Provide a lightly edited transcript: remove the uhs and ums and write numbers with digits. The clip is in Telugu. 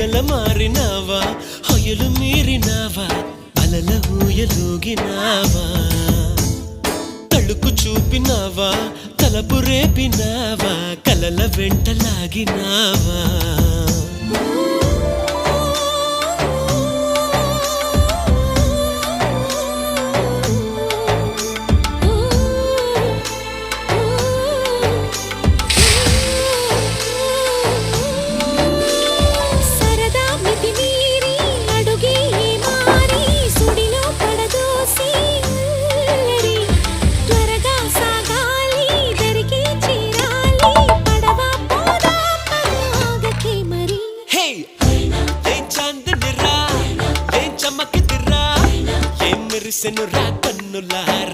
వెన్నెల మారినావా హొయలు మీరినావా అలల ఊయలూగినావా తళుకు చూపినావా తలపు రేపినావా కలల వెంటలాగినావా సెనురా కన్నులారా